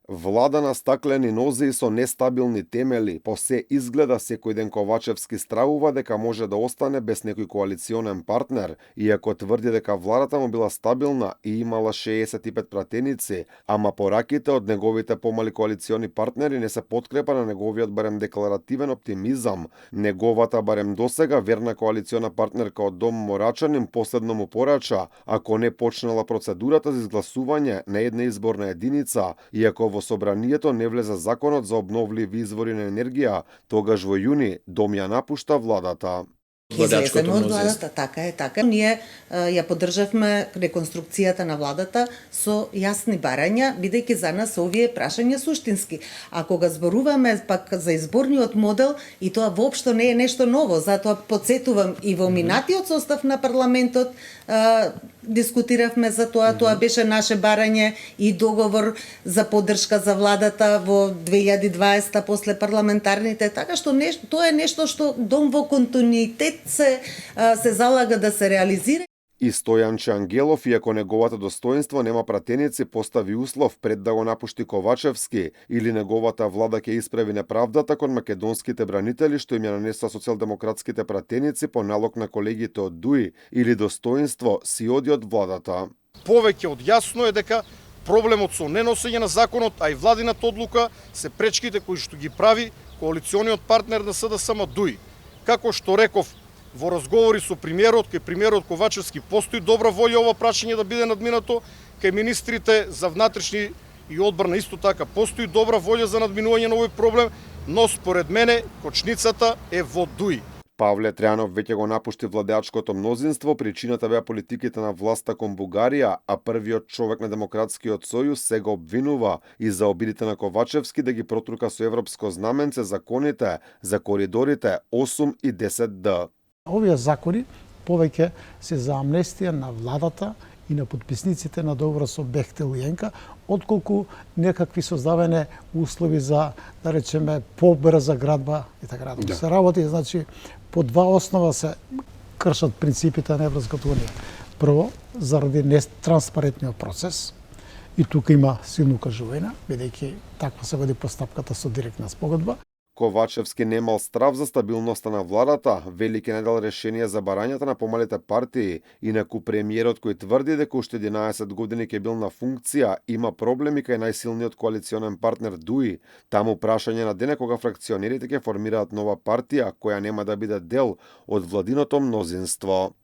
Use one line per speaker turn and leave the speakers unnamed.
Влада на стаклени нозе и со нестабилни темели, по се изгледа секој ден Ковачевски стравува дека може да остане без некој коалиционен партнер, иако тврди дека владата му била стабилна и имала 65 пратеници, ама пораките од неговите помали коалициони партнери не се подкрепа на неговиот барем декларативен оптимизам. Неговата барем досега верна коалициона партнерка од Дом Морачанин последно му порача, ако не почнала процедурата за изгласување на една изборна единица, иако во собранието не влезе законот за обновливи извори на енергија, тогаш во јуни Дом ја напушта владата.
Излеземе од владата, така. Ние ја поддржавме реконструкцијата на владата со јасни барања, бидејќи за нас овие прашања суштински. А кога зборуваме пак за изборниот модел, и тоа воопшто не е нешто ново, затоа подсетувам и во минатиот состав на парламентот дискутиравме за тоа, тоа беше наше барање и договор за поддршка за владата во 2020 после парламентарните, така што тоа е нешто што Дом во континуитет се залага да се реализира.
И Стојанче Ангелов, иако неговата достоинство нема пратеници, постави услов пред да го напушти Ковачевски или неговата влада ќе исправи неправдата кон македонските бранители што им ја нанесоа социјалдемократските пратеници по налог на колегите од ДУИ, или достоинство си оди од владата.
Повеќе од јасно е дека проблемот со неносење на законот, а и владината одлука се пречките кои што ги прави коалициониот партнер на СДСМ ДУИ. Како што реков, во разговори со премиерот, кај премиерот Ковачевски постои добра волја ова прашање да биде надминато, кај министрите за внатрешни и одбрана исто така постои добра волја за надминување на овој проблем, но според мене кочницата е во ДУИ.
Павле Трајанов веќе го напушти владеачкото мнозинство, причината беа политиките на власта кон Бугарија, а првиот човек на Демократскиот сојуз сега обвинува и за обидите на Ковачевски да ги протрука со европско знаменце законите за коридорите 8 и 10Д.
Овие закони повеќе се за амнестија на владата и на подписниците на договор со Бехтел и Енка, отколку некакви создаване услови за, да речеме, побрза градба и така натаму. Се работи, значи, по два основа се кршат принципите на Европската унија. Прво, заради нетранспарентниот процес, и тука има силно кажување, бидејќи таква се води постапката со директна спогодба.
Ковачевски немал страв за стабилноста на владата, вели ке не дал решение за барањата на помалите партии, инаку премиерот кој тврди дека уште 11 години ке бил на функција, има проблеми кај најсилниот коалиционен партнер ДУИ. Таму прашање на дене кога фракционерите ке формираат нова партија која нема да биде дел од владиното мнозинство.